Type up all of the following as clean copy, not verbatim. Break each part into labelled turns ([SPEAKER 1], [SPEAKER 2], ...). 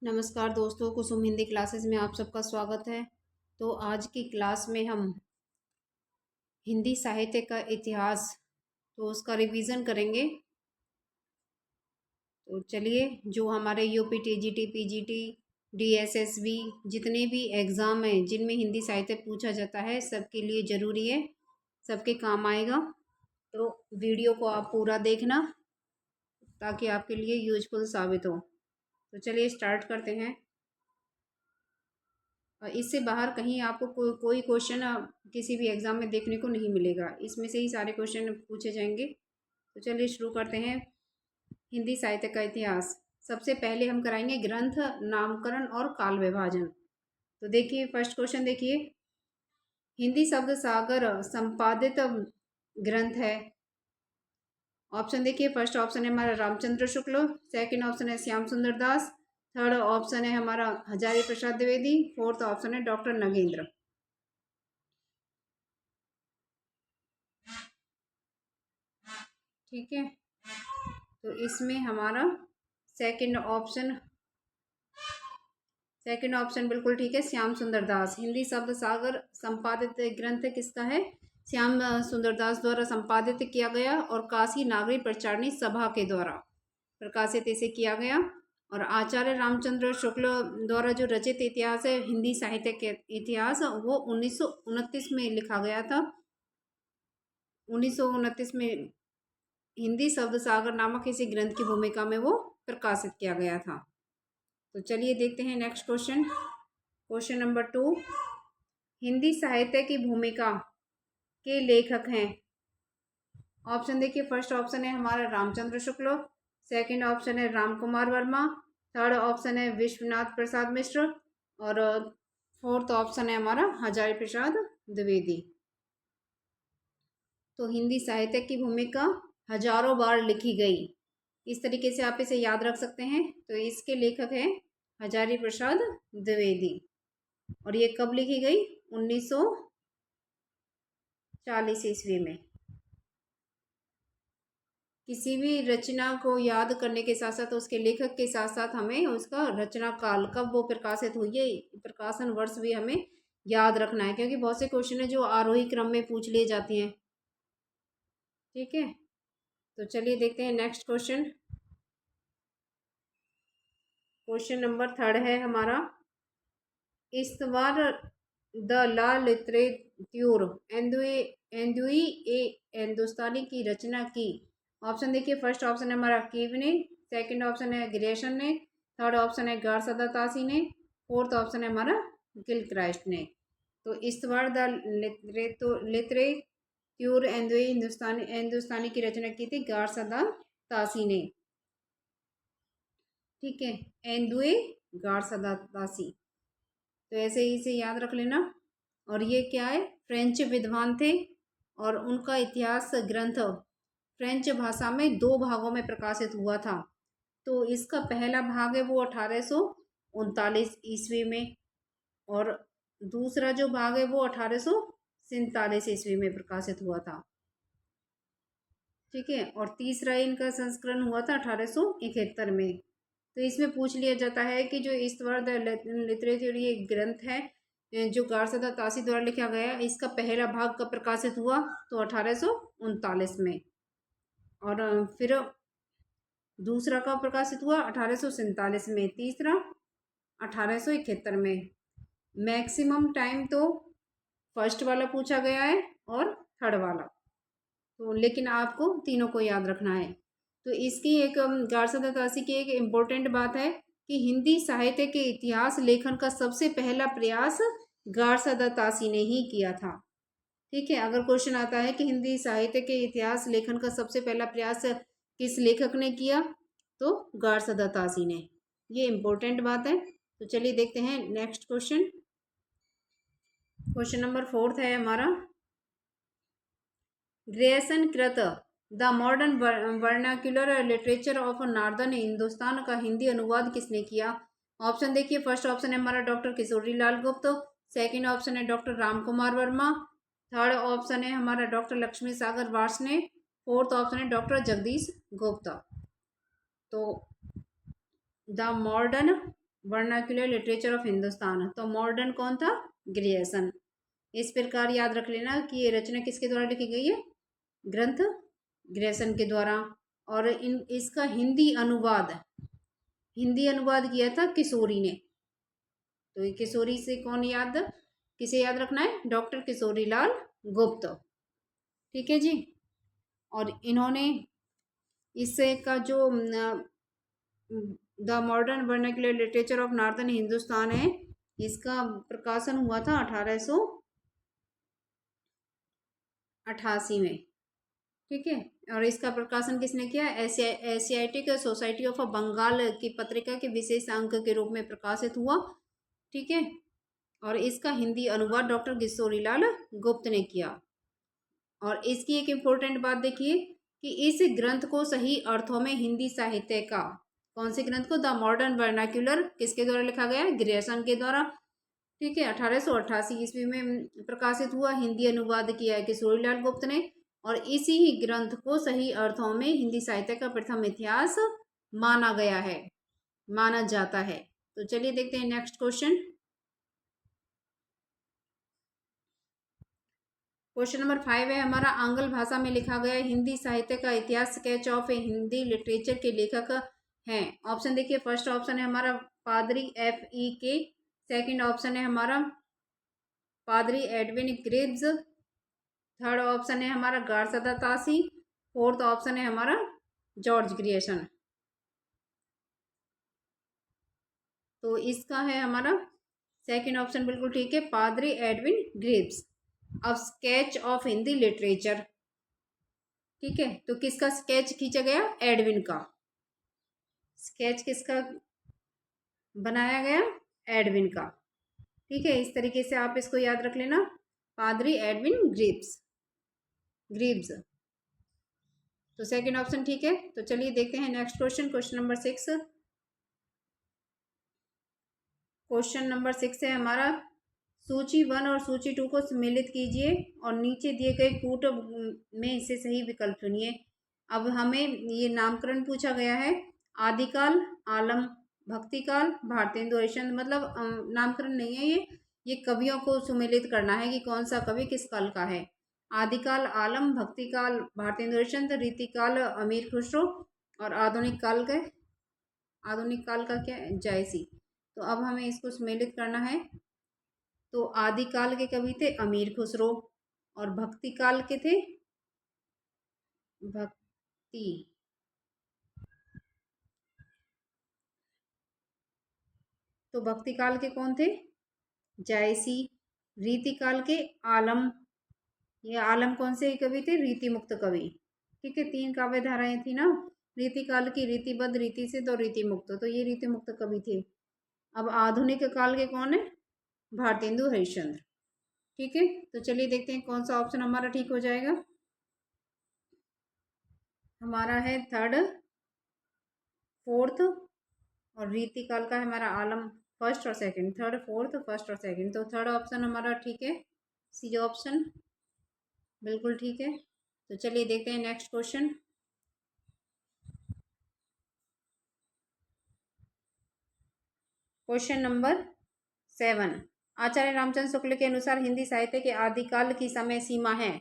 [SPEAKER 1] नमस्कार दोस्तों, कुसुम हिंदी क्लासेस में आप सबका स्वागत है। तो आज की क्लास में हम हिंदी साहित्य का इतिहास तो उसका रिवीजन करेंगे। तो चलिए, जो हमारे यूपी टीजीटी पीजीटी डीएसएसबी जितने भी एग्ज़ाम हैं जिनमें हिंदी साहित्य पूछा जाता है सबके लिए ज़रूरी है, सबके काम आएगा। तो वीडियो को आप पूरा देखना ताकि आपके लिए यूजफुल साबित हो। तो चलिए स्टार्ट करते हैं। इससे बाहर कहीं आपको कोई क्वेश्चन किसी भी एग्ज़ाम में देखने को नहीं मिलेगा। इसमें से ही सारे क्वेश्चन पूछे जाएंगे। तो चलिए शुरू करते हैं। हिंदी साहित्य का इतिहास सबसे पहले हम कराएंगे ग्रंथ, नामकरण और काल विभाजन। तो देखिए फर्स्ट क्वेश्चन देखिए, हिंदी शब्द सागर संपादित ग्रंथ है। ऑप्शन देखिए, फर्स्ट ऑप्शन है हमारा रामचंद्र शुक्ल, सेकंड ऑप्शन है श्याम सुंदर दास, थर्ड ऑप्शन है हमारा हजारी प्रसाद द्विवेदी, फोर्थ ऑप्शन है डॉक्टर नगेंद्र। ठीक है, तो इसमें हमारा सेकंड ऑप्शन बिल्कुल ठीक है, श्याम सुंदर दास। हिंदी शब्द सागर संपादित ग्रंथ किसका है? श्याम सुंदर दास द्वारा संपादित किया गया और काशी नागरिक प्रचारणी सभा के द्वारा प्रकाशित इसे किया गया। और आचार्य रामचंद्र शुक्ल द्वारा जो रचित इतिहास है हिंदी साहित्य के इतिहास, वो 1929 में लिखा गया था। 1929 में हिंदी शब्द सागर नामक इसी ग्रंथ की भूमिका में वो प्रकाशित किया गया था। तो चलिए देखते हैं next question. Question number 2, Hindi साहित्य की भूमिका के लेखक हैं। ऑप्शन देखिए, फर्स्ट ऑप्शन है हमारा रामचंद्र शुक्ल, सेकंड ऑप्शन है राम कुमार वर्मा, थर्ड ऑप्शन है विश्वनाथ प्रसाद मिश्र और फोर्थ ऑप्शन है हमारा हजारी प्रसाद द्विवेदी। तो हिंदी साहित्य की भूमिका हजारों बार लिखी गई, इस तरीके से आप इसे याद रख सकते हैं। तो इसके लेखक हैं हजारी प्रसाद द्विवेदी। और ये कब लिखी गई? 1940 ईस्वी में। किसी भी रचना को याद करने के साथ साथ उसके लेखक के साथ साथ हमें उसका रचना काल, कब वो प्रकाशित हुई है, प्रकाशन वर्ष भी हमें याद रखना है, क्योंकि बहुत से क्वेश्चन है जो आरोही क्रम में पूछ लिए जाते हैं। ठीक है, तो चलिए देखते हैं नेक्स्ट क्वेश्चन। क्वेश्चन नंबर 3 है हमारा, इस्तवार द ला लिटरेट्यूर एंदुई ए हिंदुस्तानी की रचना की। ऑप्शन देखिए, फर्स्ट ऑप्शन है हमारा कीव ने, सेकंड ऑप्शन है ग्रेशन ने, थर्ड ऑप्शन है गारसदा तासी ने, फोर्थ ऑप्शन है हमारा गिलक्राइस्ट ने। तो इस्तवार द लिटरेट्यूर एंदुई हिंदुस्तानी की रचना की थी गारसदा तासी ने। ठीक है, एंदुए गारसदा तासी। तो ऐसे ही इसे याद रख लेना। और ये क्या है? फ्रेंच विद्वान थे और उनका इतिहास ग्रंथ फ्रेंच भाषा में 2 भागों में प्रकाशित हुआ था। तो इसका पहला भाग है वो 1839 ईस्वी में, और दूसरा जो भाग है वो 1847 ईस्वी में प्रकाशित हुआ था। ठीक है, और तीसरा इनका संस्करण हुआ था 1871 में। तो इसमें पूछ लिया जाता है कि जो इस्तवार द लिटरेचर ये ग्रंथ है जो गारसदा तासी द्वारा लिखा गया, इसका पहला भाग कब प्रकाशित हुआ? तो 1839 में। और फिर दूसरा कब प्रकाशित हुआ? 1847 में। तीसरा 1871 में। मैक्सिमम टाइम तो फर्स्ट वाला पूछा गया है और थर्ड वाला, तो लेकिन आपको तीनों को याद रखना है। तो इसकी एक गारसदा तासी की एक इम्पोर्टेंट बात है कि हिंदी साहित्य के इतिहास लेखन का सबसे पहला प्रयास गारसदा तासी ने ही किया था। ठीक है, अगर क्वेश्चन आता है कि हिंदी साहित्य के इतिहास लेखन का सबसे पहला प्रयास किस लेखक ने किया, तो गारसदा तासी ने। ये इम्पोर्टेंट बात है। तो चलिए देखते हैं नेक्स्ट क्वेश्चन। क्वेश्चन नंबर 4 है हमारा, ग्रेसन कृत the modern vernacular literature of northern Hindustan का हिंदी अनुवाद किसने किया? ऑप्शन देखिए, फर्स्ट ऑप्शन है हमारा डॉक्टर किशोरी लाल गुप्त, सेकंड ऑप्शन है doctor Ram Kumar Verma, third option है हमारा डॉक्टर लक्ष्मी सागर वार्ष्णेय, फोर्थ ऑप्शन है डॉक्टर जगदीश गुप्ता। तो the modern vernacular literature of Hindustan, तो मॉडर्न कौन था? ग्रियर्सन। इस प्रकार याद रख लेना कि ये रचना किसके द्वारा लिखी गई है? ग्रंथ ग्रियर्सन के द्वारा। और इसका हिंदी अनुवाद किया था किशोरी ने। तो ये किशोरी से कौन किसे याद रखना है? डॉक्टर किशोरी लाल गुप्त। ठीक है जी। और इन्होंने इससे का जो the modern vernacular literature of northern Hindustan है, इसका प्रकाशन हुआ था 1888 में। ठीक है। और इसका प्रकाशन किसने किया? एशियाटिक सोसाइटी ऑफ बंगाल की पत्रिका के विशेष अंक के रूप में प्रकाशित हुआ। ठीक है। और इसका हिंदी अनुवाद डॉक्टर किशोरी लाल गुप्त ने किया। और इसकी एक इम्पोर्टेंट बात देखिए कि इस ग्रंथ को सही अर्थों में हिंदी साहित्य का, कौन से ग्रंथ को? द मॉडर्न वर्नाक्यूलर किसके द्वारा लिखा गया? ग्रियर्सन के द्वारा। ठीक है। 1888 ईस्वी में प्रकाशित हुआ। हिंदी अनुवाद किया है किशोरी लाल गुप्त ने। और इसी ही ग्रंथ को सही अर्थों में हिंदी साहित्य का प्रथम इतिहास माना जाता है। तो चलिए देखते हैं नेक्स्ट क्वेश्चन। क्वेश्चन नंबर 5 है हमारा, आंग्ल भाषा में लिखा गया हिंदी साहित्य का इतिहास स्केच ऑफ हिंदी लिटरेचर के लेखक हैं। ऑप्शन देखिए, फर्स्ट ऑप्शन है हमारा पादरी FEK, सेकंड ऑप्शन है हमारा पादरी एडविन ग्रिव्स, थर्ड ऑप्शन है हमारा गारसदा तासी, फोर्थ ऑप्शन है हमारा जॉर्ज ग्रियर्सन। तो इसका है हमारा सेकंड ऑप्शन बिल्कुल ठीक है, पादरी एडविन ग्रिव्स। अब स्केच ऑफ हिंदी लिटरेचर, ठीक है, तो किसका स्केच खींचा गया? एडविन का। स्केच किसका बनाया गया? एडविन का। ठीक है। इस तरीके से आप इसको याद रख लेना, पादरी एडविन ग्रीव्स। तो सेकंड ऑप्शन ठीक है। तो चलिए देखते हैं next question, question number 6। Question number 6 है हमारा, सूची 1 और सूची 2 को सम्मिलित कीजिए और नीचे दिए गए कूट में इसे सही विकल्प चुनिए। अब हमें ये नामकरण पूछा गया है, आदिकाल, आलम, भक्तिकाल, भारतेंदु हरिश्चंद्र, मतलब नामकरण नहीं है ये कवियों को सम्मिलित करना है कि कौन सा कवि किस काल का है। आदिकाल आलम, भक्तिकाल भारतेंदु हरिश्चंद्र, रीतिकाल अमीर खुसरो और आधुनिक काल का क्या? जायसी। तो अब हमें इसको सम्मिलित करना है। तो आदिकाल के कवि थे अमीर खुसरो और भक्ति काल के थे भक्ति काल के कौन थे? जायसी। रीति काल के आलम, ये आलम कौन से कवि थे? रीति मुक्त कवि। ठीक है। 3 काव्य धाराएं थी ना, रीति काल की रीतिबद्ध, रीति सिद्ध और रीति मुक्त, तो ये रीति मुक्त कवि थे। अब आधुनिक काल के कौन है? भारतेंदु हरिश्चंद्र। ठीक है। तो चलिए देखते हैं कौन सा ऑप्शन हमारा ठीक हो जाएगा। हमारा है थर्ड, फोर्थ और रीति काल का है हमारा आलम फर्स्ट और सेकंड, थर्ड फोर्थ फर्स्ट और सेकंड, तो थर्ड ऑप्शन हमारा ठीक है, सी ऑप्शन बिल्कुल ठीक है। तो चलिए देखते हैं नेक्स्ट क्वेश्चन। क्वेश्चन नंबर 7, आचार्य रामचंद्र शुक्ल के अनुसार हिंदी साहित्य के आदिकाल की समय सीमा है।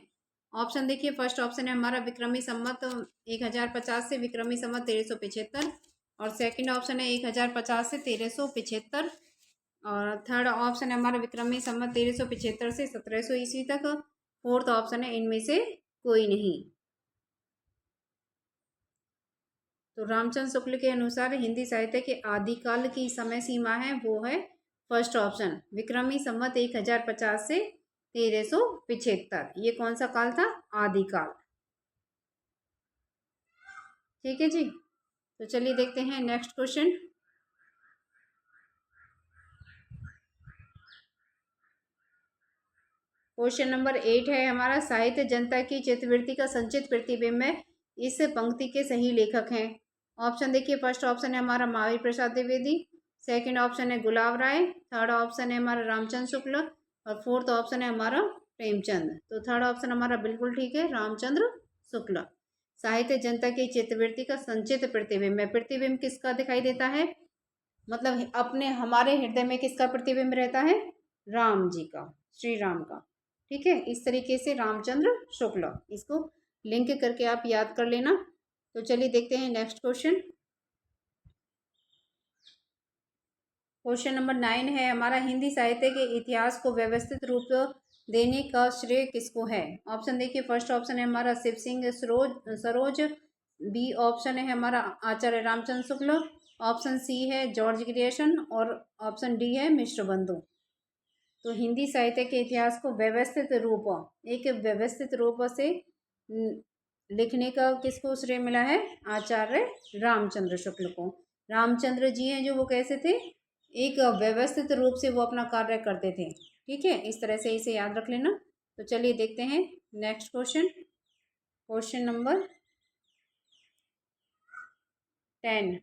[SPEAKER 1] ऑप्शन देखिए, फर्स्ट ऑप्शन है हमारा विक्रमी संवत 1050 से विक्रमी संवत 1375 और सेकंड ऑप्शन है 1050 से 1375 और थर्ड ऑप्शन है हमारा विक्रमी संवत 1375 से 1700 ईस्वी तक। फोर्थ ऑप्शन है इनमें से कोई नहीं। तो रामचंद्र शुक्ल के अनुसार हिंदी साहित्य के आदिकाल की समय सीमा है वो है फर्स्ट ऑप्शन, विक्रमी संवत 1050 से 1375। ये कौन सा काल था? आदिकाल। ठीक है जी। तो चलिए देखते हैं नेक्स्ट क्वेश्चन। क्वेश्चन नंबर 8 है हमारा, साहित्य जनता की चित्तवृत्ति का संचित प्रतिबिंब है, इस पंक्ति के सही लेखक हैं। ऑप्शन देखिए, फर्स्ट ऑप्शन है हमारा महावीर प्रसाद द्विवेदी, सेकंड ऑप्शन है गुलाब राय, थर्ड ऑप्शन है हमारा रामचंद्र शुक्ल और फोर्थ ऑप्शन है हमारा प्रेमचंद। तो थर्ड ऑप्शन हमारा बिल्कुल ठीक है, रामचंद्र शुक्ल। साहित्य जनता की चित्तवृत्ति का संचित प्रतिबिंब है। प्रतिबिंब किसका दिखाई देता है? मतलब अपने हमारे हृदय में किसका प्रतिबिंब रहता है? राम जी का, श्री राम का। ठीक है, इस तरीके से रामचंद्र शुक्ल, इसको लिंक करके आप याद कर लेना। तो चलिए देखते हैं नेक्स्ट क्वेश्चन। क्वेश्चन नंबर 9 है हमारा, हिंदी साहित्य के इतिहास को व्यवस्थित रूप देने का श्रेय किसको है? ऑप्शन देखिए, फर्स्ट ऑप्शन है हमारा शिव सिंह सरोज, बी ऑप्शन है हमारा आचार्य रामचंद्र शुक्ल, ऑप्शन सी है जॉर्ज ग्रियर्सन और ऑप्शन डी है मिश्र बंधु। तो हिंदी साहित्य के इतिहास को व्यवस्थित रूप, एक व्यवस्थित रूप से लिखने का किसको श्रेय मिला है? आचार्य रामचंद्र शुक्ल को। रामचंद्र जी हैं जो वो कैसे थे? एक व्यवस्थित रूप से वो अपना कार्य करते थे। ठीक है, इस तरह से इसे याद रख लेना। तो चलिए देखते हैं next question. Question number 10,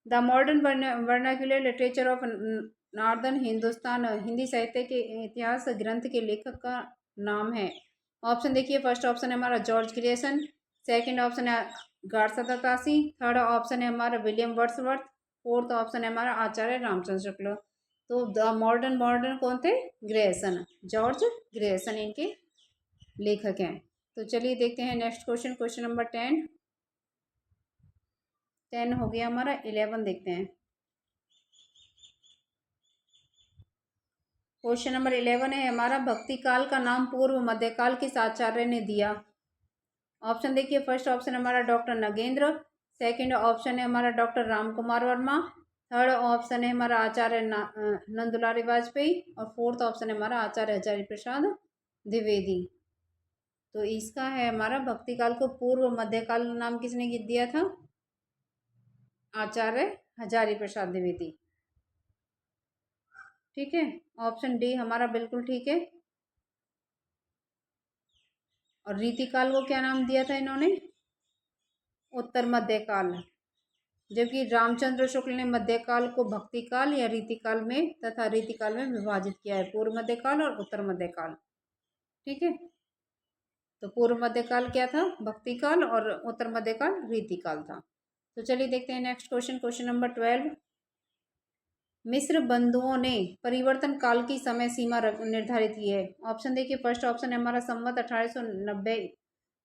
[SPEAKER 1] the modern vernacular literature of northern Hindustan, Hindi साहित्य के इतिहास ग्रंथ के लेखक का नाम है। ऑप्शन देखिए, फर्स्ट ऑप्शन है हमारा जॉर्ज ग्रियर्सन, सेकंड ऑप्शन है गार्सदा तासी, थर्ड ऑप्शन है हमारा विलियम वर्ड्सवर्थ, फोर्थ ऑप्शन है हमारा आचार्य रामचंद्र शुक्ल। तो द मॉडर्न कौन थे? ग्रियर्सन, जॉर्ज ग्रियर्सन इनके लेखक हैं। तो चलिए देखते हैं नेक्स्ट क्वेश्चन। क्वेश्चन नंबर 10 हो गया हमारा, 11 देखते हैं। क्वेश्चन नंबर 11 है हमारा, भक्ति काल का नाम पूर्व मध्यकाल किस आचार्य ने दिया? ऑप्शन देखिए, फर्स्ट ऑप्शन हमारा डॉक्टर नगेंद्र, सेकंड ऑप्शन है हमारा doctor Ram Kumar Verma, third option है हमारा आचार्य नंदुलारी वाजपेयी और फोर्थ ऑप्शन है हमारा आचार्य हजारी प्रसाद द्विवेदी। तो इसका है हमारा, भक्ति काल को पूर्व मध्यकाल नाम किसने दिया था? आचार्य हजारी प्रसाद द्विवेदी। ठीक है, ऑप्शन डी हमारा बिल्कुल ठीक है। और रीतिकाल को क्या नाम दिया था इन्होंने? उत्तर मध्यकाल। जबकि रामचंद्र शुक्ल ने मध्यकाल को भक्ति काल या रीतिकाल में तथा रीतिकाल में विभाजित किया है, पूर्व मध्यकाल और उत्तर मध्यकाल। ठीक है, तो पूर्व मध्यकाल क्या था? भक्ति काल, और उत्तर मध्यकाल रीतिकाल था। तो चलिए देखते हैं नेक्स्ट क्वेश्चन। क्वेश्चन नंबर 12, मिस्र बंधुओं ने परिवर्तन काल की समय सीमा निर्धारित की है। ऑप्शन देखिए, फर्स्ट ऑप्शन है हमारा संवत 1890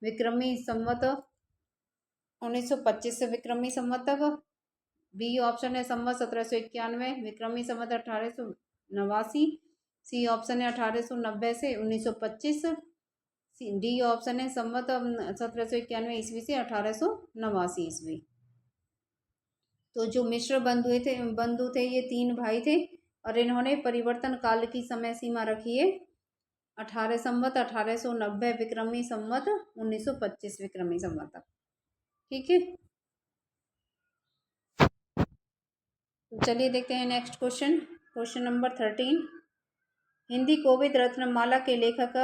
[SPEAKER 1] विक्रमी संवत 1925 से विक्रमी संवत तक, बी ऑप्शन है संवत 1791 विक्रमी संवत 1889, सी ऑप्शन है 1890 से 1925, डी ऑप्शन है संवत 1791 ईस्वी से 1889 ईस्वी। तो जो मिश्र बंधु थे ये 3 भाई थे और इन्होंने परिवर्तन काल की समय सीमा रखी है 18 संवत 1890 विक्रमी संवत 1925 विक्रमी संवत तक। ठीक है, तो चलिए देखते हैं next question. Question number 13, Hindi Kovid Ratnamala के लेखक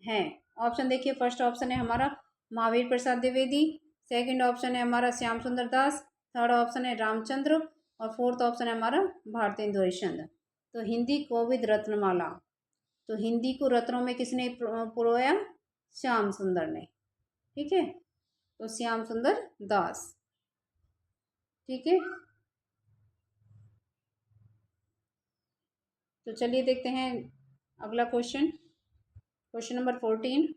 [SPEAKER 1] हैं। ऑप्शन देखिए, फर्स्ट ऑप्शन है हमारा महावीर प्रसाद द्विवेदी, सेकंड ऑप्शन है हमारा श्याम सुंदर दास, थर्ड ऑप्शन है रामचंद्र और फोर्थ ऑप्शन है हमारा भारतेंदु हरिश्चंद्र। तो हिंदी कोविद रत्नमाला, तो हिंदी को रत्नों में किसने पुरोया? श्याम सुंदर ने। ठीक है, तो श्याम सुंदर दास। ठीक है, तो चलिए देखते हैं अगला क्वेश्चन। क्वेश्चन नंबर 14,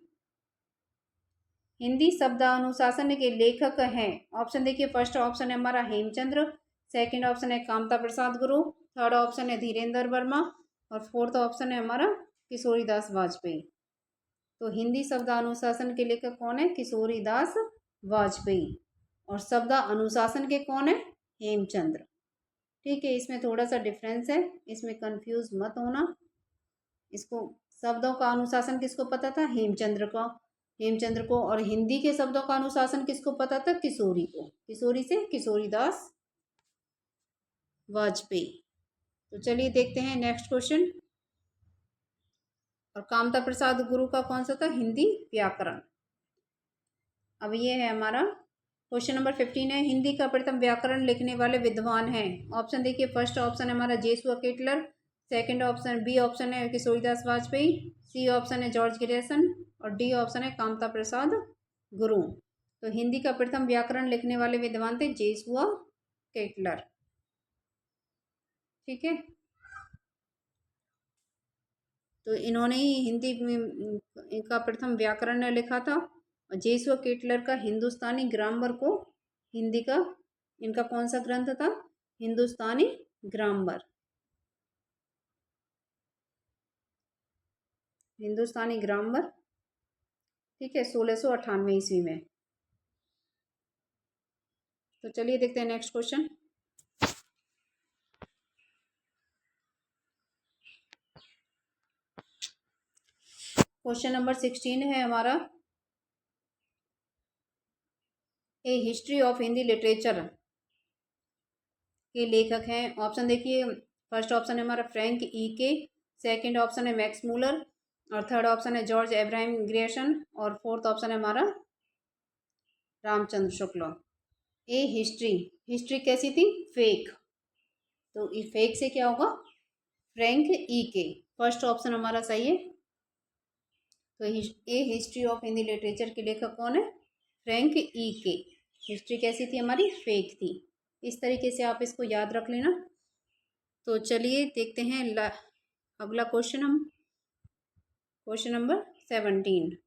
[SPEAKER 1] हिंदी शब्द अनुशासन के लेखक हैं। ऑप्शन देखिए, फर्स्ट ऑप्शन है हमारा हेमचंद्र, सेकंड ऑप्शन है कामता प्रसाद गुरु, थर्ड ऑप्शन है धीरेन्द्र वर्मा और फोर्थ ऑप्शन है हमारा किशोरीदास वाजपेयी। तो हिंदी शब्द अनुशासन के लेखक कौन है? किशोरीदास वाजपेयी। और शब्द अनुशासन के कौन है? हेमचंद्र। ठीक है, इसमें थोड़ा सा डिफरेंस है, इसमें कंफ्यूज मत होना। इसको शब्दों का अनुशासन किसको पता था? हेमचंद्र को। और हिंदी के शब्दों का अनुशासन किसको पता था? किशोरी को। किशोरी से किशोरीदास वाजपेयी। तो चलिए देखते हैं नेक्स्ट क्वेश्चन। और कामता प्रसाद गुरु का कौन सा था? हिंदी व्याकरण। अब ये है हमारा क्वेश्चन नंबर 15 है, हिंदी का प्रथम व्याकरण लिखने वाले विद्वान हैं। ऑप्शन देखिए, फर्स्ट ऑप्शन है हमारा Joshua Ketelaar, second option B option है किशोरीदास वाजपेयी, सी ऑप्शन है जॉर्ज ग्रियर्सन और डी ऑप्शन है कामता प्रसाद गुरु। तो हिंदी का प्रथम व्याकरण लिखने वाले विद्वान थे जेसुआ केटलर। ठीक है, तो इन्होंने ही हिंदी में इनका प्रथम व्याकरण लिखा था। और जेसुआ केटलर का हिंदुस्तानी ग्रामर को हिंदी का इनका कौन सा ग्रंथ था? हिंदुस्तानी ग्रामर। हिंदुस्तानी ग्रामर, ठीक है, 1698 ईस्वी में। तो चलिए देखते हैं नेक्स्ट क्वेश्चन। क्वेश्चन नंबर 16 है हमारा, ए हिस्ट्री ऑफ हिंदी लिटरेचर के लेखक हैं। ऑप्शन देखिए, फर्स्ट ऑप्शन है हमारा फ्रैंक ई के, सेकंड ऑप्शन है मैक्स मूलर, और थर्ड ऑप्शन है जॉर्ज एब्राहिम ग्रियर्सन, और फोर्थ ऑप्शन है हमारा रामचंद्र शुक्ला। ए हिस्ट्री, हिस्ट्री कैसी थी? फेक। तो ये फेक से क्या होगा? फ्रैंक ई के, फर्स्ट ऑप्शन हमारा सही है। तो ए हिस्ट्री ऑफ हिंदी लिटरेचर के लेखक कौन है? फ्रैंक ई के। हिस्ट्री कैसी थी हमारी? फेक थी। इस तरीके से आप इसको याद रख लेना। तो चलिए देखते हैं अगला क्वेश्चन। हम क्वेश्चन नंबर 17,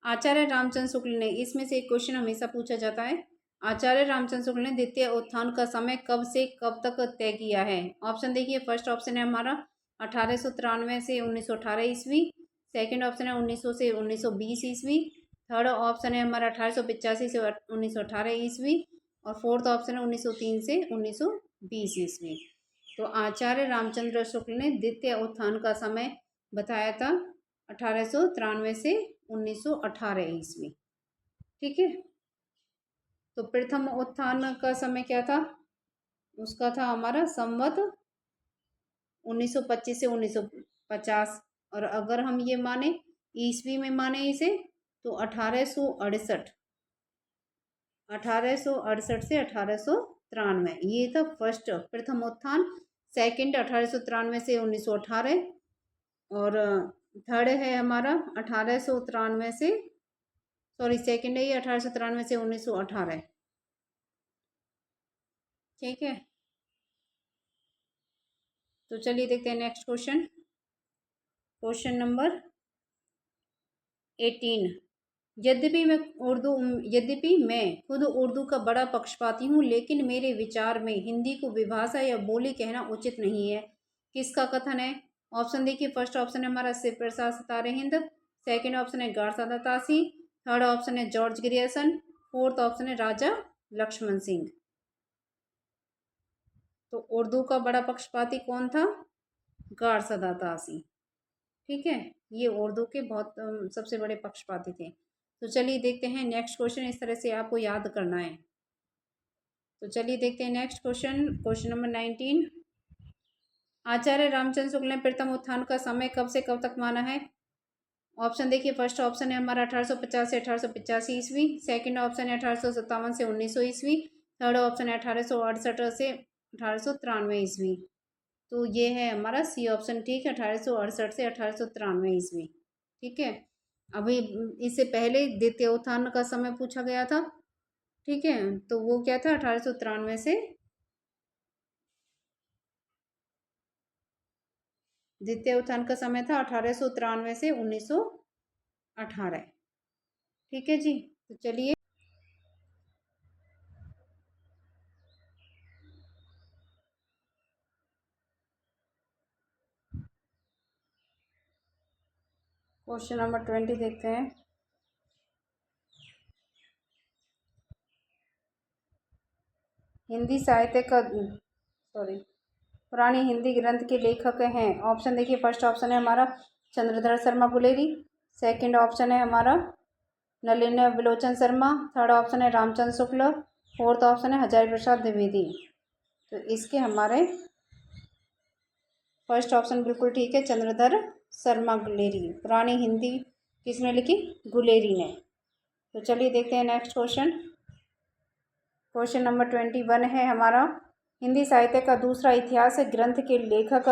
[SPEAKER 1] आचार्य रामचंद्र शुक्ल ने, इसमें से एक क्वेश्चन हमेशा पूछा जाता है, आचार्य रामचंद्र शुक्ल ने द्वितीय उत्थान का समय कब से कब तक तय किया है? ऑप्शन देखिए, फर्स्ट ऑप्शन है हमारा 1893 से 1918 ईस्वी, सेकंड ऑप्शन है 1900 से 1920 ईस्वी, थर्ड ऑप्शन है हमारा 1885 से 1918 ईस्वी, और फोर्थ ऑप्शन है 1903 से 1920 ईस्वी। तो आचार्य रामचंद्र शुक्ल ने द्वितीय उत्थान का समय बताया था 1893 से 1918 ईस्वी। ठीक है, तो प्रथम उत्थान का समय क्या था? उसका था हमारा संवत 1925 से 1950, और अगर हम ये माने ईस्वी में माने इसे, तो 1868 से 1893, ये था फर्स्ट प्रथम उत्थान। सेकंड 1893 से 1918, और थर्ड है हमारा 1893 से, सॉरी सेकंड है ये 1893 से 1918। ठीक है, तो चलिए देखते हैं नेक्स्ट क्वेश्चन। क्वेश्चन नंबर 18, यद्यपि मैं खुद उर्दू का बड़ा पक्षपाती हूँ, लेकिन मेरे विचार में हिंदी को विभाषा या बोली कहना उचित नहीं है। किसका कथन है? ऑप्शन देखिए, फर्स्ट ऑप्शन है हमारा शिव प्रसाद सितारे हिंद, सेकंड ऑप्शन है गारसादा तासी, थर्ड ऑप्शन है जॉर्ज ग्रियर्सन, फोर्थ ऑप्शन है राजा लक्ष्मण सिंह। तो उर्दू का बड़ा पक्षपाती कौन था? गारसादा तासी। ठीक है, ये उर्दू के बहुत सबसे बड़े पक्षपाती थे। तो चलिए देखते हैं नेक्स्ट क्वेश्चन, इस तरह से आपको याद करना है। तो चलिए देखते हैं नेक्स्ट क्वेश्चन। क्वेश्चन नंबर 19, आचार्य रामचंद्र शुक्ल ने प्रथम उत्थान का समय कब से कब तक माना है? ऑप्शन देखिए, फर्स्ट ऑप्शन है हमारा 1850 से 1885 ईस्वी, सेकंड ऑप्शन है 1857 से 1900 ईस्वी, थर्ड ऑप्शन है 1868 से 1893 ईस्वी। तो ये है हमारा सी ऑप्शन, ठीक है, 1868 से 1893 ईस्वी। ठीक है, अभी इससे पहले द्वितीय उत्थान का समय पूछा गया था। ठीक है, तो वो क्या था? 1893 से, द्वितीय उत्थान का समय था 1893 से 1918। ठीक है जी, तो चलिए क्वेश्चन नंबर 20 देखते हैं। हिंदी साहित्य का, सॉरी, पुरानी हिंदी ग्रंथ के लेखक हैं। ऑप्शन देखिए, फर्स्ट ऑप्शन है हमारा चंद्रधर शर्मा गुलेरी, सेकंड ऑप्शन है हमारा नलिनी विलोचन शर्मा, थर्ड ऑप्शन है रामचंद्र शुक्ल, फोर्थ ऑप्शन है हजारी प्रसाद द्विवेदी। तो इसके हमारे फर्स्ट ऑप्शन बिल्कुल ठीक है, चंद्रधर शर्मा गुलेरी। पुरानी हिंदी किसने लिखी? गुलेरी ने। तो चलिए देखते हैं नेक्स्ट क्वेश्चन। क्वेश्चन नंबर 21 है हमारा, हिंदी साहित्य का दूसरा इतिहास ग्रंथ के लेखक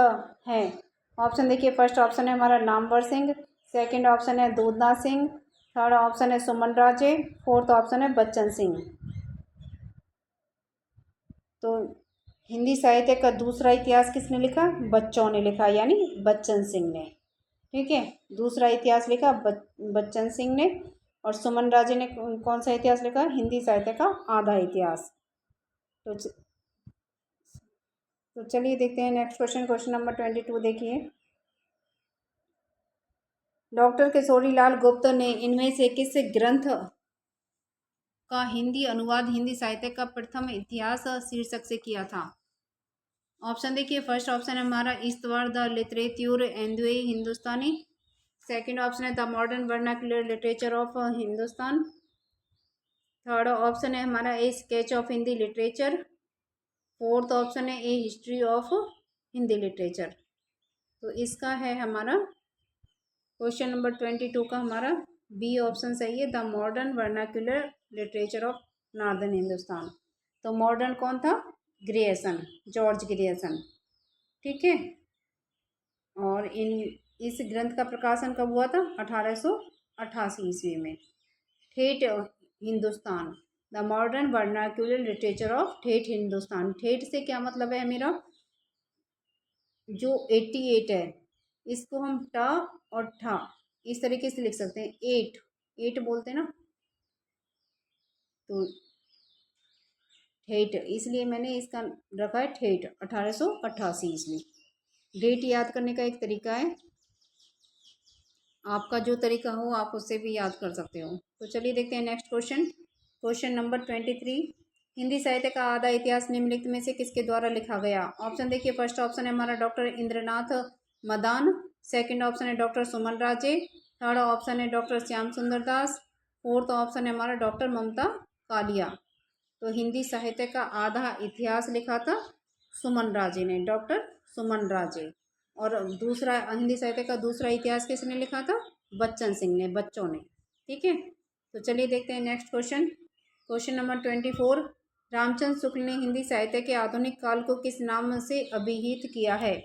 [SPEAKER 1] हैं। ऑप्शन देखिए, फर्स्ट ऑप्शन है हमारा नामवर सिंह, सेकंड ऑप्शन है दूधनाथ सिंह, थर्ड ऑप्शन है सुमन राजे, फोर्थ ऑप्शन है बच्चन सिंह। तो हिंदी साहित्य का दूसरा इतिहास किसने लिखा? बच्चों ने लिखा, यानी बच्चन सिंह ने। ठीक है, दूसरा इतिहास लिखा बच्चन सिंह ने। और सुमन राजे ने कौन सा इतिहास लिखा? हिंदी साहित्य का आधा इतिहास। तो चलिए देखते हैं नेक्स्ट क्वेश्चन। क्वेश्चन नंबर 22 देखिए। डॉक्टर किशोरीलाल गुप्त ने इनमें से किस ग्रंथ का हिंदी अनुवाद हिंदी साहित्य का प्रथम इतिहास शीर्षक से किया था? ऑप्शन देखिए। फर्स्ट ऑप्शन है हमारा इस्तवार द लिटरेच्योर एंदुई हिंदुस्तानी। सेकंड ऑप्शन है the modern vernacular literature of Hindustan. Third option है हमारा ए sketch of Hindi literature. Fourth option है ए हिस्ट्री ऑफ हिंदी लिटरेचर। तो इसका है हमारा क्वेश्चन नंबर 22 का हमारा बी ऑप्शन सही है, the modern vernacular literature of northern Hindustan. तो मॉडर्न कौन था? Grierson, George Grierson. ठीक है, और इस ग्रंथ का प्रकाशन कब हुआ था? 1888 ईस्वी में। ठेठ Hindustan, the modern vernacular literature of ठेठ हिंदुस्तान। ठेठ से क्या मतलब है मेरा? जो 88 है, इसको हम ट और ठा इस तरीके से लिख सकते हैं। एट बोलते हैं ना, तो ठेठ, इसलिए मैंने इसका रखा है ठेठ 1888 ईस्वी। डेट याद करने का एक तरीका है, आपका जो तरीका हो आप उससे भी याद कर सकते हो। तो चलिए देखते हैं next question. Question number 23। Hindi साहित्य का आधा इतिहास निम्नलिखित में से किसके द्वारा लिखा गया? ऑप्शन देखिए। फर्स्ट ऑप्शन है हमारा doctor Indranath Madan. Second option है डॉक्टर सुमन राजे। थर्ड ऑप्शन है डॉक्टर श्याम सुंदर दास। फोर्थ ऑप्शन है हमारा डॉक्टर ममता कालिया। तो हिंदी साहित्य का आधा इतिहास लिखा था सुमन राजे ने, डॉक्टर सुमन राजे। और दूसरा हिंदी साहित्य का दूसरा इतिहास किसने लिखा था? बच्चन सिंह ने, बच्चों ने। ठीक है, तो चलिए देखते हैं next question. Question number 24। Ramchandra Shukla ने हिंदी साहित्य के आधुनिक काल को किस नाम से अभिहित किया है?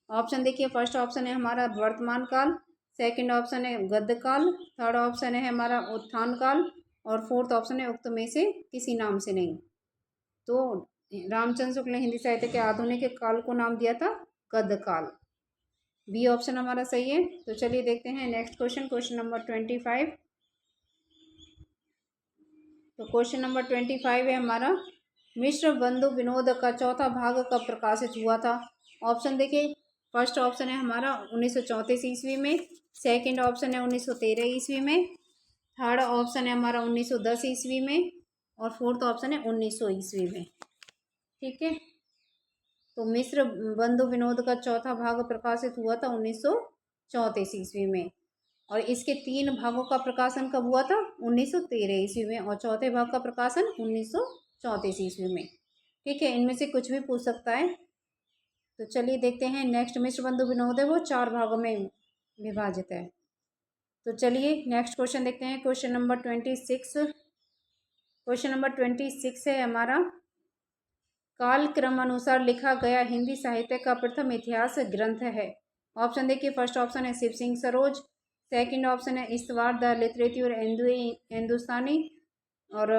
[SPEAKER 1] ऑप्शन देखिए। फर्स्ट ऑप्शन है हमारा वर्तमान काल। सेकंड ऑप्शन है गद्य काल। थर्ड ऑप्शन है हमारा उत्थान काल। और फोर्थ ऑप्शन है उक्त में से किसी नाम से नहीं। तो रामचंद्र शुक्ल ने हिंदी साहित्य के आधुनिक काल को नाम दिया था गद्य काल। बी ऑप्शन हमारा सही है। तो चलिए देखते हैं नेक्स्ट क्वेश्चन। Question number 25। तो क्वेश्चन नंबर 25 है हमारा, मिश्र बंधु विनोद का चौथा भाग कब प्रकाशित हुआ था? ऑप्शन देखिए। फर्स्ट ऑप्शन है हमारा 1934 ईस्वी में। सेकंड ऑप्शन है 1913 ईस्वी में। थर्ड ऑप्शन है हमारा 1910 ईस्वी में। और फोर्थ ऑप्शन है 1900 ईस्वी में। ठीक है, तो मिश्र बंधु विनोद का चौथा भाग प्रकाशित हुआ था 1934 ईस्वी में। और इसके 3 भागों का प्रकाशन कब हुआ था? 1913 ईस्वी में। और चौथे भाग का प्रकाशन 1934 ईस्वी में। ठीक है, इनमें से कुछ भी पूछ सकता है। तो चलिए देखते हैं नेक्स्ट। मिश्र बंधु विनोद है वो 4 भागों में विभाजित है। तो चलिए नेक्स्ट क्वेश्चन देखते हैं। Question number 26। क्वेश्चन नंबर 26 है हमारा, काल क्रम अनुसार लिखा गया हिंदी साहित्य का प्रथम इतिहास ग्रंथ है। ऑप्शन देखिए। फर्स्ट ऑप्शन है शिव सिंह सरोज। सेकंड ऑप्शन है इस्तवार द लिटरेच्योर हिंदुस्तानी। और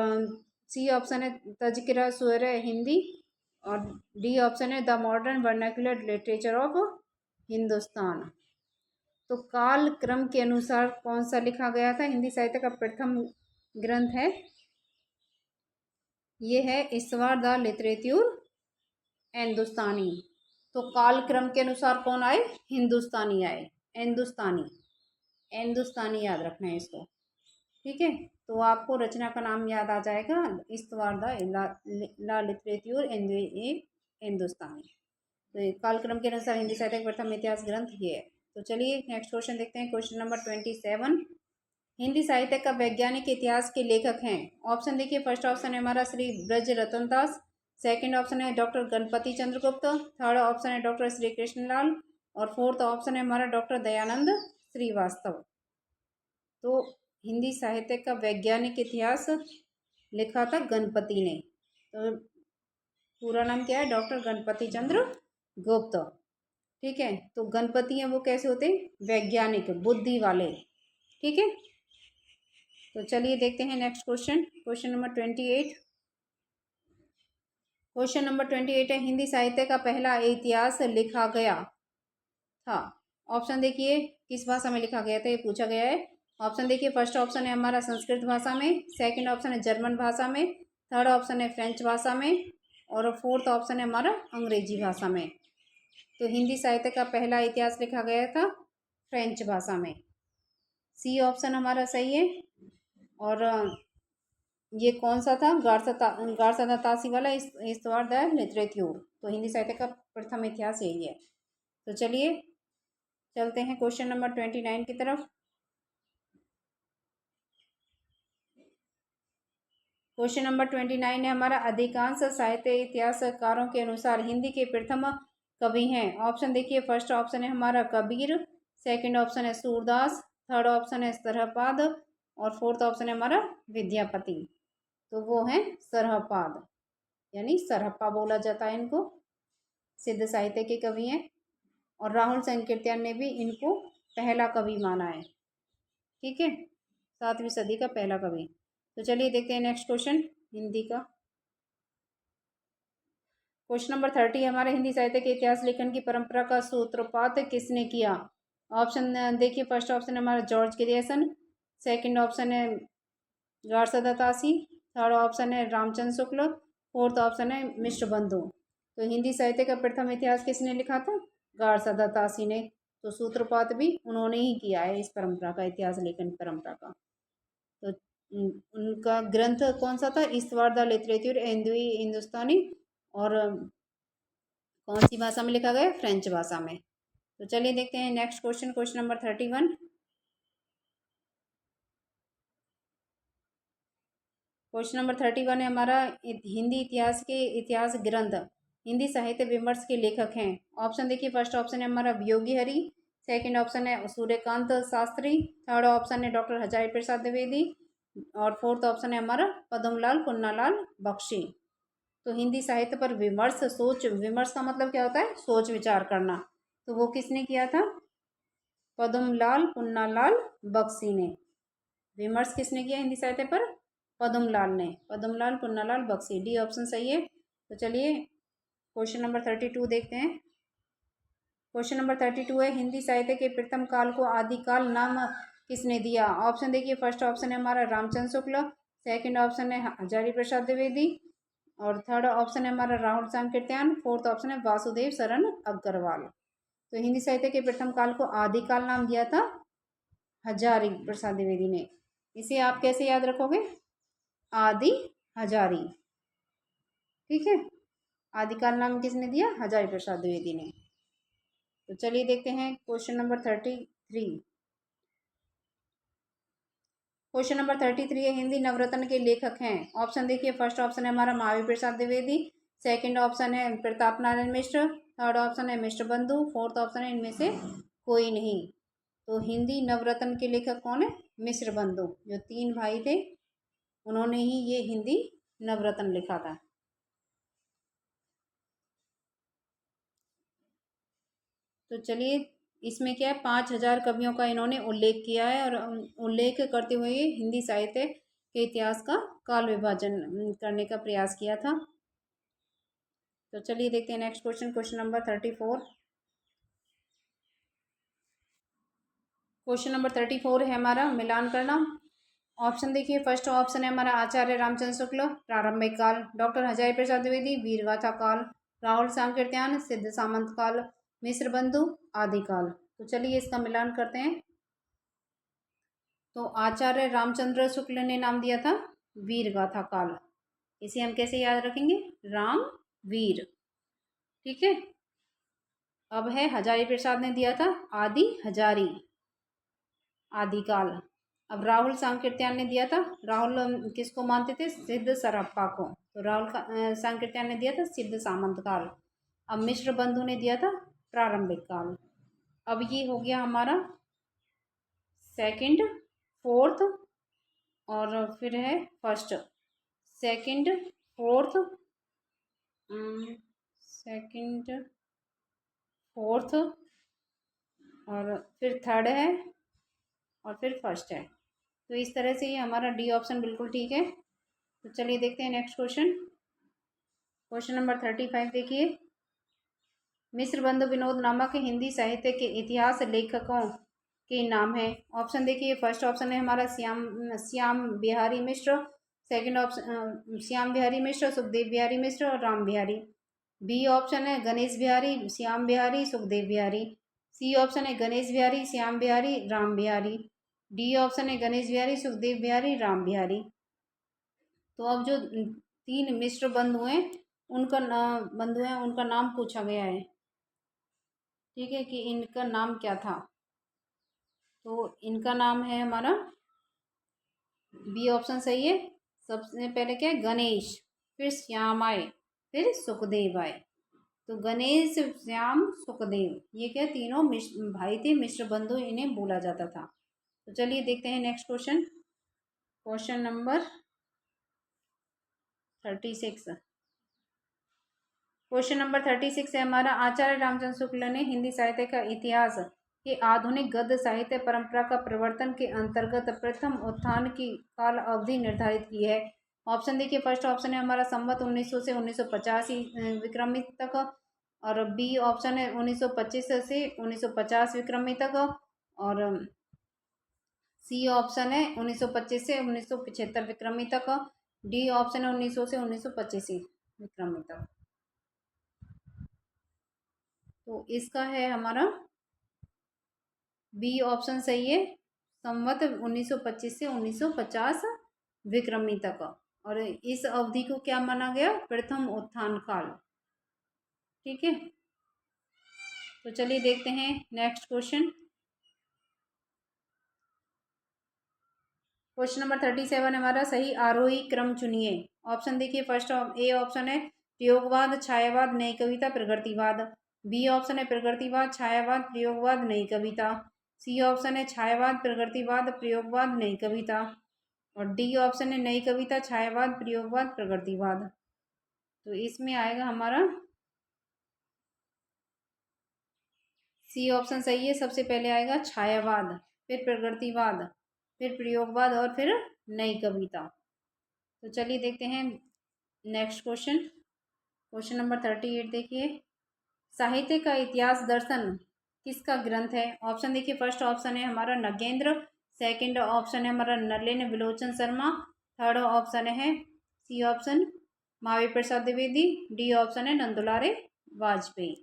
[SPEAKER 1] सी ऑप्शन है तज़किरा सुअर हिंदी। और डी ऑप्शन है the modern vernacular literature of Hindustan. तो काल क्रम के अनुसार कौन सा लिखा गया था हिंदी साहित्य का प्रथम ग्रंथ है? ये है इस्तवार द लिटरेच्योर हिंदुस्तानी। तो काल क्रम के अनुसार कौन आए? हिंदुस्तानी आए, हिंदुस्तानी। हिंदुस्तानी याद रखना है इसको। ठीक है, तो आपको रचना का नाम याद आ जाएगा, इस्तवार द ला लिटरेच्योर हिंदुस्तानी। तो कालक्रम के अनुसार हिंदी साहित्य का प्रथम इतिहास ग्रंथ ये है। तो चलिए नेक्स्ट क्वेश्चन देखते हैं। Question number 27। हिंदी साहित्य का वैज्ञानिक इतिहास के लेखक हैं। ऑप्शन देखिए। फर्स्ट ऑप्शन है हमारा श्री ब्रज रतन दास। सेकंड ऑप्शन है doctor Ganpati Chandragupta. Third option है डॉक्टर श्री कृष्णलाल। और फोर्थ ऑप्शन है हमारा डॉक्टर दयानंद श्रीवास्तव। तो हिंदी साहित्य का वैज्ञानिक इतिहास लिखा था गणपति ने। तो पूरा नाम क्या है? डॉक्टर गणपति चंद्र गुप्त। ठीक है, तो गणपति हैं वो कैसे होते हैं? वैज्ञानिक, बुद्धि वाले। ठीक है, तो चलिए देखते हैं next question. Question number 28। Question number 28 है, हिंदी साहित्य का पहला इतिहास लिखा गया था। ऑप्शन देखिए किस भाषा में लिखा गया था, ये पूछा गया है। ऑप्शन देखिए, फर्स्ट ऑप्शन है हमारा संस्कृत भाषा में, सेकंड ऑप्शन है जर्मन भाषा में, थर्ड ऑप्शन है फ्रेंच भाषा में, और फोर्थ ऑप्शन है हमारा अंग्रेजी भाषा में। तो हिंदी साहित्य का पहला इतिहास लिखा गया था फ्रेंच भाषा में। सी ऑप्शन हमारा सही है। और ये कौन सा था, गारसा तासी वाला इस्तवार द लिटरेच्योर। तो हिंदी साहित्य का प्रथम इतिहास यही है। तो चलिए चलते हैं क्वेश्चन नंबर 29 की तरफ। क्वेश्चन नंबर 29 है हमारा, अधिकांश साहित्य इतिहासकारों के अनुसार हिंदी के प्रथम कवि हैं। ऑप्शन देखिए, फर्स्ट ऑप्शन है हमारा कबीर, सेकंड ऑप्शन है सूरदास, थर्ड ऑप्शन है सरहपाद, और फोर्थ ऑप्शन है हमारा विद्यापति। तो वो है सरहपाद, यानी सरहप्पा बोला जाता है इनको। सिद्ध साहित्य के कवि हैं, और राहुल संकीर्तन ने भी इनको पहला कवि माना है। ठीक है, 7वीं सदी का पहला कवि। तो चलिए देखते हैं नेक्स्ट क्वेश्चन हिंदी का। क्वेश्चन नंबर 30 हमारे, हिंदी साहित्य के इतिहास लेखन की परंपरा का सूत्रपात किसने किया। ऑप्शन देखिए, फर्स्ट ऑप्शन है हमारा जॉर्ज ग्रियर्सन, सेकंड ऑप्शन है गारसदा तासी, थर्ड ऑप्शन है रामचंद्र शुक्ल, फोर्थ ऑप्शन है मिश्र बंधु। तो हिंदी साहित्य का प्रथम इतिहास किसने लिखा था, गारसदा तासी ने। तो सूत्रपात भी उन्होंने ही किया है इस परंपरा का, इतिहास लेखन परंपरा का। तो उनका ग्रंथ कौन सा था, इस्तवार द लिटरेच्योर हिंदुस्तानी, और कौन सी भाषा में लिखा गया, फ्रेंच भाषा में। तो चलिए देखते हैं next question, question number 31। Question number 31 है हमारा, हिंदी इतिहास के इतिहास ग्रंथ हिंदी साहित्य विमर्श के लेखक हैं। ऑप्शन देखिए, फर्स्ट ऑप्शन है हमारा वियोगी हरि, सेकंड ऑप्शन है सूर्यकांत शास्त्री, थर्ड ऑप्शन है डॉक्टर हजारी प्रसाद द्विवेदी, और फोर्थ ऑप्शन है हमारा पद्मलाल पुन्नालाल बख्शी। तो हिंदी साहित्य पर विमर्श, विमर्श का मतलब क्या होता है, सोच विचार करना। तो वो किसने किया था, पद्मलाल पुन्नालाल बख्शी ने। विमर्श किसने किया हिंदी साहित्य पर, पद्मलाल ने, पद्मलाल पुन्नालाल बख्शी। डी ऑप्शन सही है। तो चलिए क्वेश्चन नंबर 32 देखते हैं। क्वेश्चन नंबर 32 है, हिंदी साहित्य के प्रथम काल को आदिकाल नाम किसने दिया। ऑप्शन देखिए, फर्स्ट ऑप्शन है हमारा रामचंद्र शुक्ल, सेकंड ऑप्शन है हजारी प्रसाद द्विवेदी, और थर्ड ऑप्शन है हमारा राहुल सांकृत्यायन, फोर्थ ऑप्शन है वासुदेव शरण अग्रवाल। तो हिंदी साहित्य के प्रथम काल को आदिकाल नाम दिया था हजारी प्रसाद द्विवेदी ने। इसे आप कैसे याद रखोगे, आदि हजारी। ठीक है, आदिकाल नाम किसने दिया, हजारी प्रसाद द्विवेदी ने। तो चलिए देखते हैं क्वेश्चन नंबर 33। क्वेश्चन नंबर 33 है, हिंदी नवरत्न के लेखक हैं। ऑप्शन देखिए, फर्स्ट ऑप्शन है हमारा महावीर प्रसाद द्विवेदी, सेकंड ऑप्शन है प्रताप नारायण मिश्र, थर्ड ऑप्शन है मिश्र बंधु, फोर्थ ऑप्शन है इनमें से कोई नहीं। तो हिंदी नवरत्न के लेखक कौन है, मिश्र बंधु। जो 3 भाई थे उन्होंने ही ये हिंदी नवरत्न लिखा था। तो चलिए इसमें क्या है, 5000 कवियों का इन्होंने उल्लेख किया है, और उल्लेख करते हुए हिंदी साहित्य के इतिहास का काल विभाजन करने का प्रयास किया था। तो चलिए देखते हैं next question, question number 34। Question number 34 है हमारा, मिलान करना। ऑप्शन देखिए, फर्स्ट ऑप्शन है हमारा आचार्य रामचंद्र शुक्ल प्रारंभिक काल, डॉक्टर हजारी प्रसाद द्विवेदी वीरगाथा काल, राहुल सांकृत्यायन सिद्ध सामंत काल, मिश्र बंधु आदिकाल। तो चलिए इसका मिलान करते हैं। तो आचार्य रामचंद्र शुक्ल ने नाम दिया था वीरगाथा काल। इसे हम कैसे याद रखेंगे, राम वीर। ठीक है, अब है हजारी प्रसाद ने दिया था आदि हजारी, आदिकाल। अब राहुल सांकृत्यायन ने दिया था, राहुल किसको मानते थे, सिद्ध सरहप्पा को। तो राहुल सांकृत्यायन ने दिया था सिद्ध सामंत काल। अब मिश्र बंधु ने दिया था प्रारंभिक काल। अब ये हो गया हमारा सेकंड, फोर्थ, और फिर है first. Second, fourth, second, fourth, और फिर थर्ड है, और फिर फर्स्ट है। तो इस तरह से ये हमारा डी ऑप्शन बिल्कुल ठीक है। तो चलिए देखते हैं नेक्स्ट क्वेश्चन। क्वेश्चन नंबर 35 देखिए। मिश्र बंधु विनोद नामक हिंदी साहित्य के इतिहास लेखकों के नाम है। ऑप्शन देखिए, फर्स्ट ऑप्शन है हमारा श्याम बिहारी मिश्र, सेकंड ऑप्शन श्याम बिहारी मिश्र, सुखदेव बिहारी मिश्र और राम बिहारी। बी ऑप्शन है गणेश बिहारी, श्याम बिहारी, सुखदेव बिहारी। सी ऑप्शन है गणेश बिहारी, श्याम बिहारी, राम बिहारी। डी ऑप्शन है गणेश बिहारी, सुखदेव बिहारी, राम बिहारी। तो अब जो तीन मिश्र बंधु हैं उनका नाम पूछा गया है, ठीक है, कि इनका नाम क्या था। तो इनका नाम है हमारा, बी ऑप्शन सही है। सबसे पहले क्या है, गणेश, फिर श्याम आए, फिर सुखदेव आए। तो गणेश, श्याम, सुखदेव, ये क्या तीनों भाई थे, मिश्र बंधु इन्हें बोला जाता था। तो चलिए देखते हैं next question. Question number 36। Question number 36 है हमारा, आचार्य रामचंद्र शुक्ल ने हिंदी साहित्य का इतिहास के आधुनिक गद्य साहित्य परंपरा का प्रवर्तन के अंतर्गत प्रथम उत्थान की काल अवधि निर्धारित की है। ऑप्शन देखिए, फर्स्ट ऑप्शन है हमारा संवत 1900 से 1950 विक्रमी तक, और बी ऑप्शन है 1925 से 1950 विक्रमी तक, और सी ऑप्शन है 1925 से 1975 विक्रमी तक, डी ऑप्शन है 1900 से 1925 विक्रमी तक। तो इसका है हमारा बी ऑप्शन सही है, संवत 1925 से 1950 विक्रमी तक, और इस अवधि को क्या माना गया, प्रथम उत्थान काल, ठीक है। तो चलिए देखते हैं नेक्स्ट क्वेश्चन। क्वेश्चन नंबर 37 हमारा, सही आरोही क्रम चुनिए। ऑप्शन देखिए, फर्स्ट ए ऑप्शन है प्रयोगवाद, छायावाद, नई कविता, प्रगतिवाद। बी ऑप्शन है प्रगतिवाद, छायावाद, प्रयोगवाद, नई कविता। सी ऑप्शन है छायावाद, प्रगतिवाद, प्रयोगवाद, नई कविता, और डी ऑप्शन है नई कविता, छायावाद, प्रयोगवाद, प्रगतिवाद। तो इसमें आएगा हमारा सी ऑप्शन सही है। सबसे पहले आएगा छायावाद, फिर प्रगतिवाद, फिर प्रयोगवाद और फिर नई कविता। तो चलिए देखते हैं नेक्स्ट क्वेश्चन। क्वेश्चन नंबर 38 देखिए, साहित्य का इतिहास दर्शन किसका ग्रंथ है। ऑप्शन देखिए, फर्स्ट ऑप्शन है हमारा नगेंद्र, सेकंड ऑप्शन है हमारा नलिन विलोचन शर्मा, थर्ड ऑप्शन है C option Mahavir Prasad Dwivedi, D option है नंदुलारे वाजपेयी।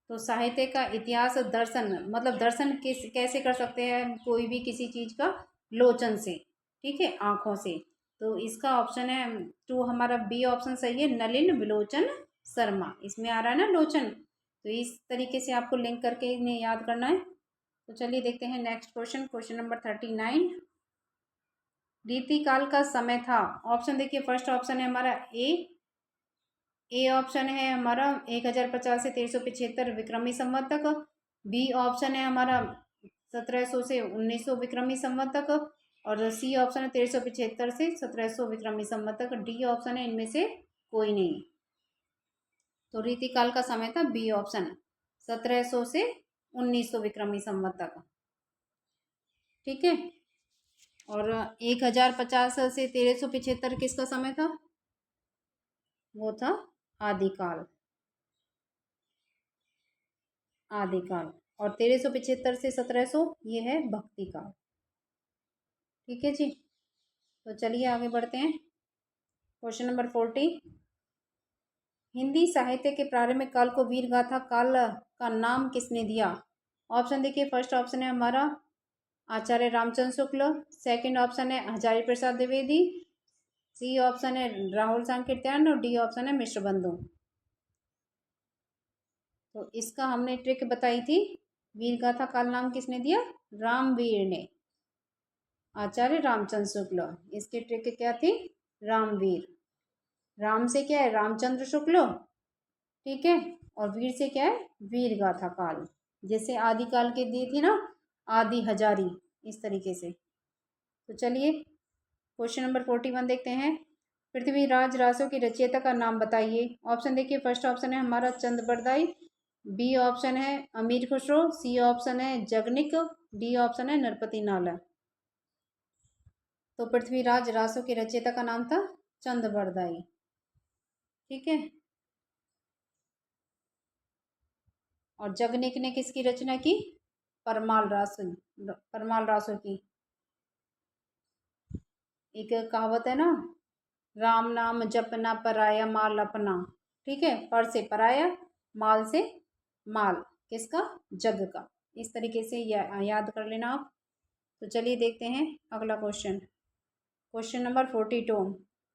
[SPEAKER 1] तो साहित्य का इतिहास दर्शन मतलब दर्शन किस कैसे कर सकते हैं, कोई भी किसी चीज का लोचन से, ठीक है, आंखों से। तो इसका ऑप्शन है टू हमारा बी ऑप्शन सही है, नलिन विलोचन शर्मा। इसमें आ रहा है ना लोचन, तो इस तरीके से आपको लिंक करके इन्हें याद करना है। तो चलिए देखते हैं नेक्स्ट क्वेश्चन। क्वेश्चन नंबर 39, रीतिकाल का समय था। ऑप्शन देखिए, फर्स्ट ऑप्शन है हमारा ए ऑप्शन है हमारा 1050 से 1375 विक्रमी संवत तक। बी ऑप्शन है हमारा 1700 से 1900 विक्रमी संवत तक, और सी ऑप्शन है 1375 से 1700 विक्रमी संवत तक। डी ऑप्शन है इनमें से कोई नहीं। तो रीतिकाल का समय था बी ऑप्शन, 1700 से 1900 विक्रमी संवत तक, ठीक है। और 1050 से 1375 किसका समय था, वो था आदिकाल, आदिकाल। और 1375 से 1700 ये है भक्ति काल, ठीक है जी। तो चलिए आगे बढ़ते हैं। क्वेश्चन नंबर 40, हिंदी साहित्य के प्रारंभिक काल को वीर गाथा काल का नाम किसने दिया। ऑप्शन देखिए, फर्स्ट ऑप्शन है हमारा आचार्य रामचंद्र शुक्ल, सेकंड ऑप्शन है हजारी प्रसाद द्विवेदी, सी ऑप्शन है राहुल सांकृत्यायन, और डी ऑप्शन है मिश्र बंधु। तो इसका हमने ट्रिक बताई थी, वीर गाथा काल नाम किसने दिया, रामवीर ने, आचार्य रामचंद्र शुक्ल। इसकी ट्रिक क्या थी, रामवीर। राम से क्या है रामचंद्र शुक्ल, ठीक है, और वीर से क्या है वीर गाथा काल, जैसे आदिकाल के दी थी ना आदि हजारी, इस तरीके से। तो चलिए क्वेश्चन नंबर 41 देखते हैं, पृथ्वीराज रासो की रचयिता का नाम बताइए। ऑप्शन देखिए, फर्स्ट ऑप्शन है हमारा चंद बरदाई, बी ऑप्शन है अमीर खुसरो, सी ऑप्शन है जगनिक, डी ऑप्शन है नरपति नाला। तो पृथ्वीराज रासो के रचयिता का नाम था चंद बरदाई, ठीक है। और जगनिक ने किसकी रचना की? परमाल रासो, परमाल रासो की। एक कहावत है ना, राम नाम जपना पराया माल अपना। ठीक है, पर से पराया, माल से माल, किसका? जग का। इस तरीके से याद कर लेना आप। तो चलिए देखते हैं अगला क्वेश्चन। Question number 42।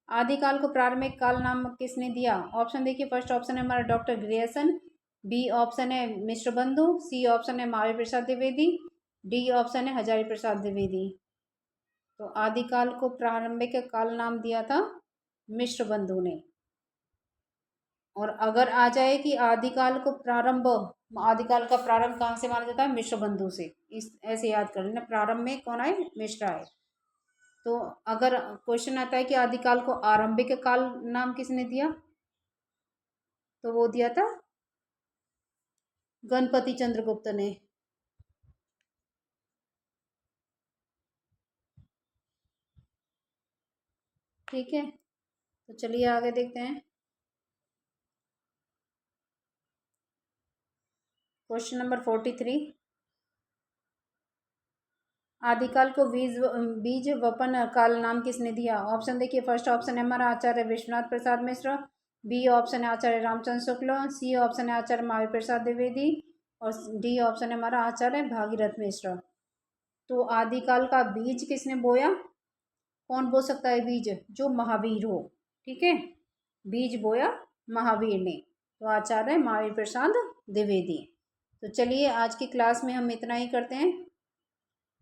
[SPEAKER 1] आदिकाल को प्रारंभिक काल नाम किसने दिया? ऑप्शन देखिए, फर्स्ट ऑप्शन है हमारा डॉक्टर ग्रियर्सन, बी ऑप्शन है मिश्र बंधु, सी ऑप्शन है महावीर प्रसाद द्विवेदी, डी ऑप्शन है हजारी प्रसाद द्विवेदी। तो आदिकाल को प्रारंभिक काल नाम दिया था मिश्र बंधु ने। और अगर आ जाए कि आदिकाल को प्रारंभ, आदिकाल का प्रारंभ कहाँ से माना जाता है? मिश्र बंधु से। इस ऐसे याद कर लेना, प्रारंभ में कौन आए? मिश्र आए। तो अगर क्वेश्चन आता है कि आदिकाल को आरंभिक काल नाम किसने दिया, तो वो दिया था गणपति चंद्रगुप्त ने। ठीक है, तो चलिए आगे देखते हैं। Question number 43। आदिकाल को बीज वपन काल नाम किसने दिया? ऑप्शन देखिए, फर्स्ट ऑप्शन है हमारा आचार्य विश्वनाथ प्रसाद मिश्र, बी ऑप्शन है आचार्य रामचंद्र शुक्ल, सी ऑप्शन है आचार्य महावीर प्रसाद द्विवेदी, और डी ऑप्शन है हमारा आचार्य भागीरथ मिश्र। तो आदिकाल का बीज किसने बोया? कौन बो सकता है बीज? जो महावीर हो। ठीक है, बीज बोया महावीर ने, तो आचार्य महावीर प्रसाद द्विवेदी। तो चलिए आज की क्लास में हम इतना ही करते हैं।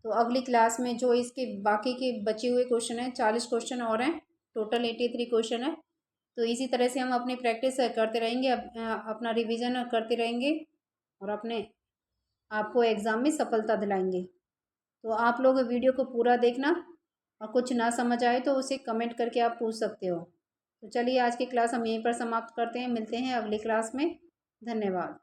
[SPEAKER 1] तो अगली क्लास में जो इसके बाकी के बचे हुए क्वेश्चन हैं, 40 क्वेश्चन और हैं, टोटल 83 क्वेश्चन है। तो इसी तरह से हम अपनी प्रैक्टिस करते रहेंगे, अपना रिवीजन करते रहेंगे, और अपने आपको एग्ज़ाम में सफलता दिलाएंगे। तो आप लोग वीडियो को पूरा देखना, और कुछ ना समझ आए तो उसे कमेंट करके आप पूछ सकते हो। तो चलिए आज की क्लास हम यहीं पर समाप्त करते हैं, मिलते हैं अगली क्लास में। धन्यवाद।